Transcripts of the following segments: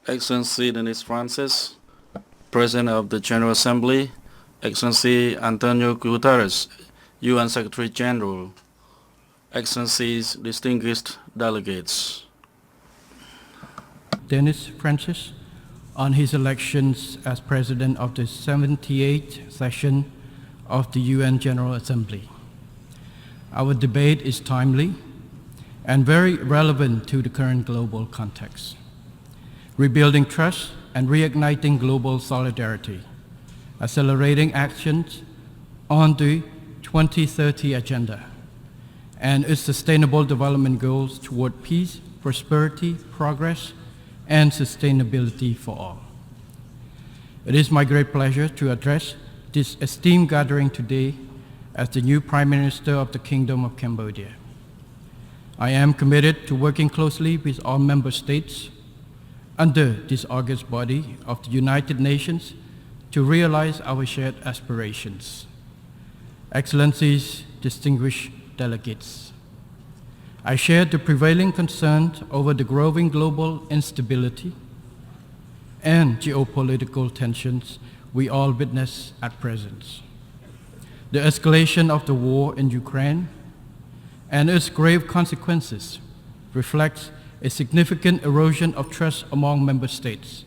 Excellency Dennis Francis, President of the General Assembly, Excellency Antonio Guterres, UN Secretary General, Excellencies, distinguished delegates. Dennis Francis, on his elections as President of the 78th session of the UN General Assembly. Our debate is timely and very relevant to the current global context. Rebuilding trust and reigniting global solidarity, accelerating actions on the 2030 Agenda and its sustainable development goals toward peace, prosperity, progress, and sustainability for all. It is my great pleasure to address this esteemed gathering today as the new Prime Minister of the Kingdom of Cambodia. I am committed to working closely with all member states under this august body of the United Nations to realize our shared aspirations. Excellencies, distinguished delegates, I share the prevailing concerns over the growing global instability and geopolitical tensions we all witness at present. The escalation of the war in Ukraine and its grave consequences reflects a significant erosion of trust among member states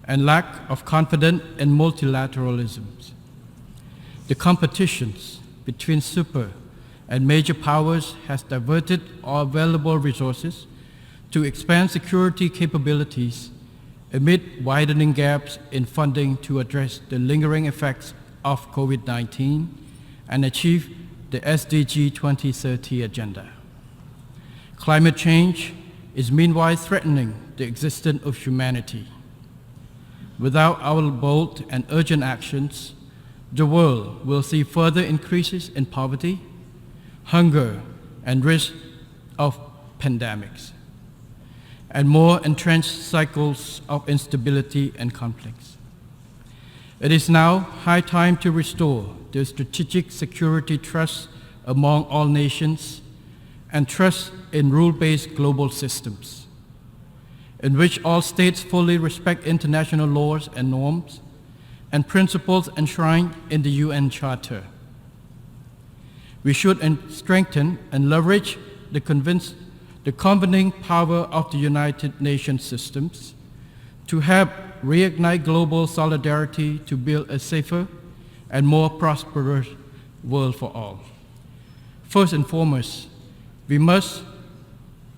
and lack of confidence in multilateralism. The competitions between super and major powers has diverted all available resources to expand security capabilities amid widening gaps in funding to address the lingering effects of COVID-19 and achieve the SDG 2030 agenda. Climate change is meanwhile threatening the existence of humanity. Without our bold and urgent actions, the world will see further increases in poverty, hunger, and risk of pandemics, and more entrenched cycles of instability and conflicts. It is now high time to restore the strategic security trust among all nations and trust in rule-based global systems, in which all states fully respect international laws and norms and principles enshrined in the UN Charter. We should strengthen and leverage the convening power of the United Nations systems to help reignite global solidarity to build a safer and more prosperous world for all. First and foremost, we must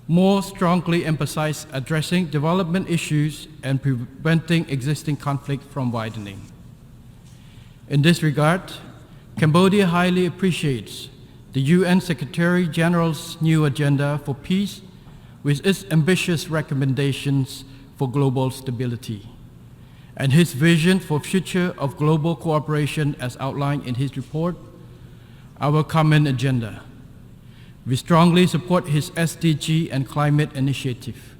more strongly emphasize addressing development issues and preventing existing conflict from widening. In this regard, Cambodia highly appreciates the UN Secretary General's new agenda for peace with its ambitious recommendations for global stability and his vision for future of global cooperation as outlined in his report, Our Common Agenda. We strongly support his SDG and climate initiative.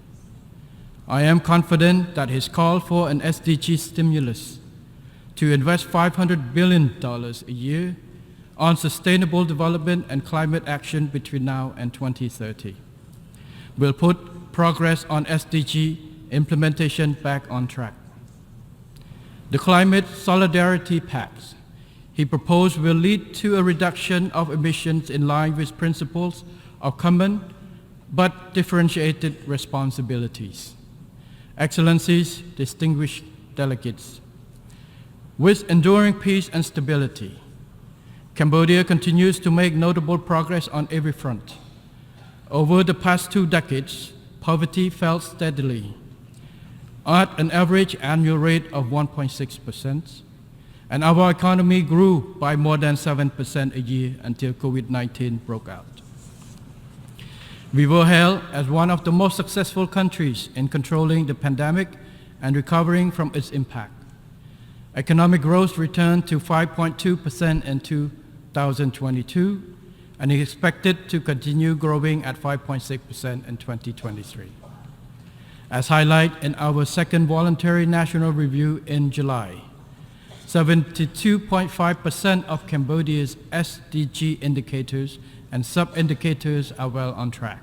I am confident that his call for an SDG stimulus to invest $500 billion a year on sustainable development and climate action between now and 2030 will put progress on SDG implementation back on track. The Climate Solidarity Pact he proposed will lead to a reduction of emissions in line with principles of common but differentiated responsibilities. Excellencies, distinguished delegates, with enduring peace and stability, Cambodia continues to make notable progress on every front. Over the past 2 decades, poverty fell steadily at an average annual rate of 1.6%, and our economy grew by more than 7% a year until COVID-19 broke out. We were hailed as one of the most successful countries in controlling the pandemic and recovering from its impact. Economic growth returned to 5.2% in 2022 and is expected to continue growing at 5.6% in 2023. As highlighted in our second voluntary national review in July, 72.5% of Cambodia's SDG indicators and sub-indicators are well on track.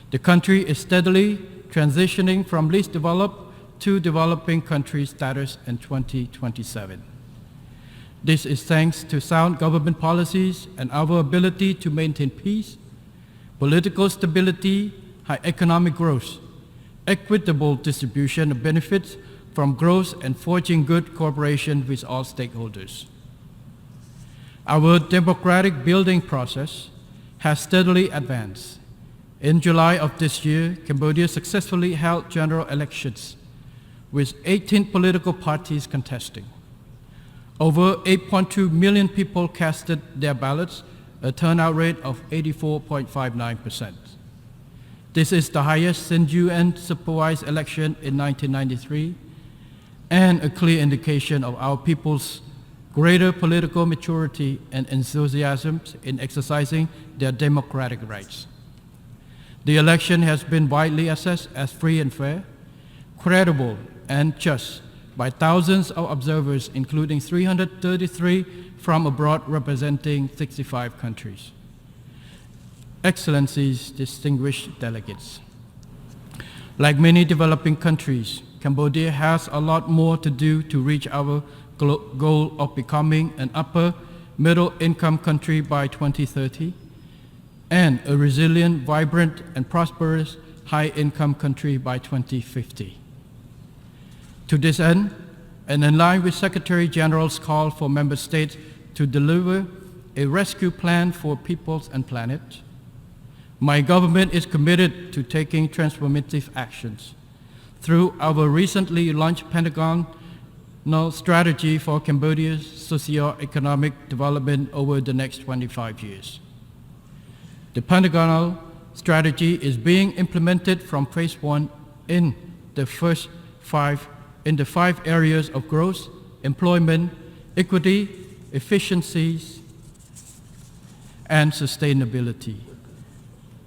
The country is steadily transitioning from least developed to developing country status in 2027. This is thanks to sound government policies and our ability to maintain peace, political stability, high economic growth, equitable distribution of benefits from growth, and forging good cooperation with all stakeholders. Our democratic building process has steadily advanced. In July of this year, Cambodia successfully held general elections with 18 political parties contesting. Over 8.2 million people casted their ballots, a turnout rate of 84.59%. This is the highest since UN-supervised election in 1993 and a clear indication of our people's greater political maturity and enthusiasm in exercising their democratic rights. The election has been widely assessed as free and fair, credible and just by thousands of observers, including 333 from abroad representing 65 countries. Excellencies, distinguished delegates. Like many developing countries, Cambodia has a lot more to do to reach our goal of becoming an upper middle income country by 2030 and a resilient, vibrant, and prosperous high income country by 2050. To this end, and in line with Secretary General's call for member states to deliver a rescue plan for peoples and planet, my government is committed to taking transformative actions through our recently launched Pentagonal strategy for Cambodia's socio-economic development over the next 25 years. The Pentagonal strategy is being implemented from phase 1 in the 5 areas of growth, employment, equity, efficiencies, and sustainability.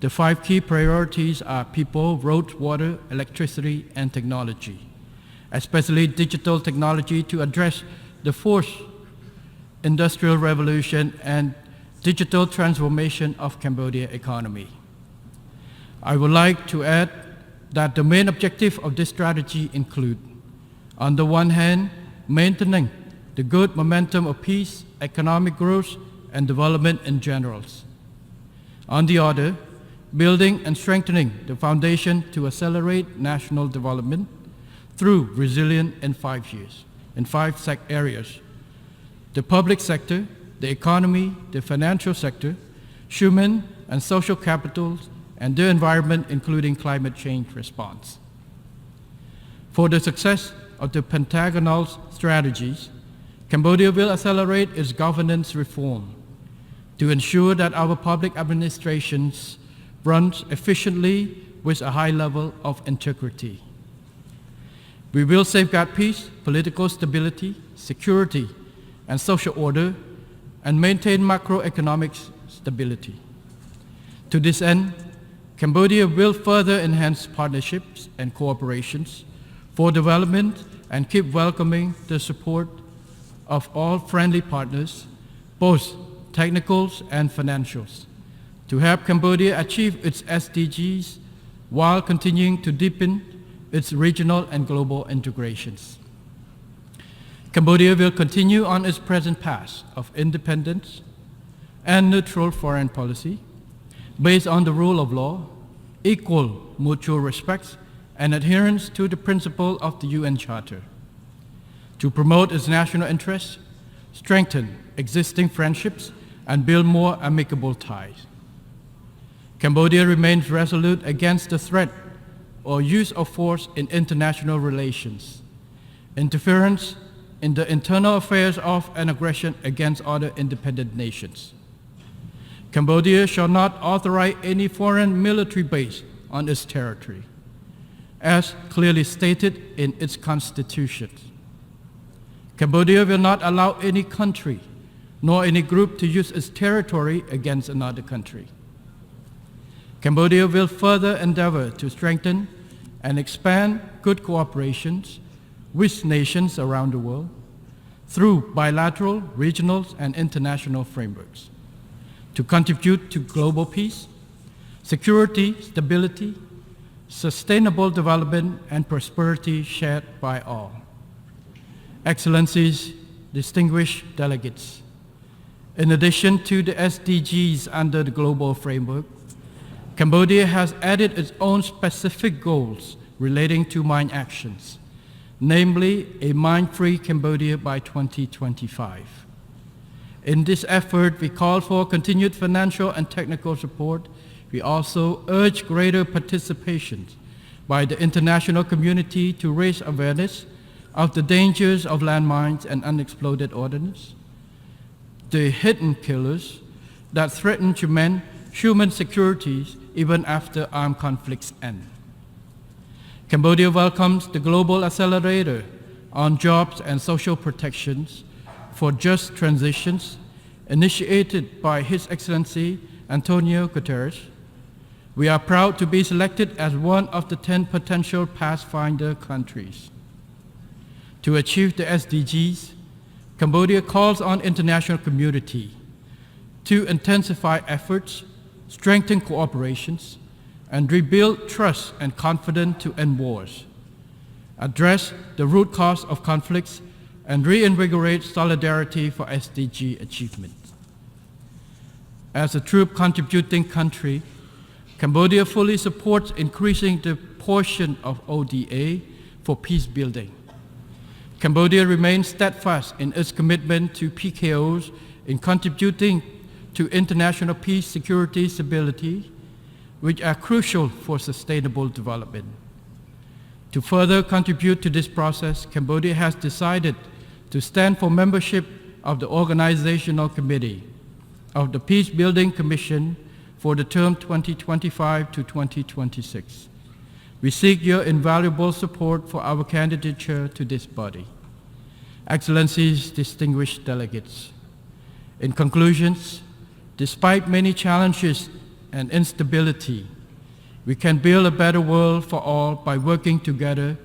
The 5 key priorities are people, roads, water, electricity, and technology, especially digital technology to address the fourth industrial revolution and digital transformation of Cambodia economy. I would like to add that the main objective of this strategy include, on the one hand, maintaining the good momentum of peace, economic growth, and development in general. On the other, building and strengthening the foundation to accelerate national development through resilience in 5 years, in 5 areas: the public sector, the economy, the financial sector, human and social capital, and the environment, including climate change response. For the success of the Pentagonal strategies, Cambodia will accelerate its governance reform to ensure that our public administrations runs efficiently with a high level of integrity. We will safeguard peace, political stability, security, and social order, and maintain macroeconomic stability. To this end, Cambodia will further enhance partnerships and cooperations for development and keep welcoming the support of all friendly partners, both technicals and financials, to help Cambodia achieve its SDGs while continuing to deepen its regional and global integrations. Cambodia will continue on its present path of independence and neutral foreign policy based on the rule of law, equal mutual respect, and adherence to the principle of the UN Charter, to promote its national interests, strengthen existing friendships, and build more amicable ties. Cambodia remains resolute against the threat or use of force in international relations, interference in the internal affairs of and aggression against other independent nations. Cambodia shall not authorize any foreign military base on its territory, as clearly stated in its constitution. Cambodia will not allow any country nor any group to use its territory against another country. Cambodia will further endeavor to strengthen and expand good cooperations with nations around the world through bilateral, regional, and international frameworks to contribute to global peace, security, stability, sustainable development, and prosperity shared by all. Excellencies, distinguished delegates, in addition to the SDGs under the global framework, Cambodia has added its own specific goals relating to mine actions, namely a mine-free Cambodia by 2025. In this effort, we call for continued financial and technical support. We also urge greater participation by the international community to raise awareness of the dangers of landmines and unexploded ordnance, the hidden killers that threaten human security even after armed conflicts end. Cambodia welcomes the Global Accelerator on Jobs and Social Protections for Just Transitions, initiated by His Excellency Antonio Guterres. We are proud to be selected as one of the 10 potential Pathfinder countries. To achieve the SDGs, Cambodia calls on international community to intensify efforts, strengthen cooperations, and rebuild trust and confidence to end wars, address the root cause of conflicts, and reinvigorate solidarity for SDG achievement. As a troop contributing country, Cambodia fully supports increasing the portion of ODA for peace building. Cambodia remains steadfast in its commitment to PKOs in contributing to international peace, security, stability, which are crucial for sustainable development. To further contribute to this process, Cambodia has decided to stand for membership of the Organizational Committee of the Peace Building Commission for the term 2025 to 2026. We seek your invaluable support for our candidature to this body. Excellencies, distinguished delegates, in conclusions, despite many challenges and instability, we can build a better world for all by working together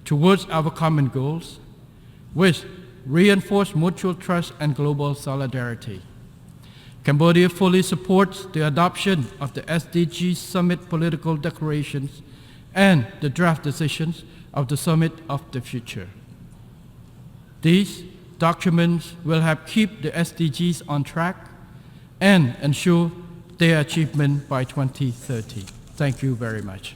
towards our common goals, which reinforce mutual trust and global solidarity. Cambodia fully supports the adoption of the SDG Summit political declarations and the draft decisions of the Summit of the Future. These documents will help keep the SDGs on track and ensure their achievement by 2030. Thank you very much.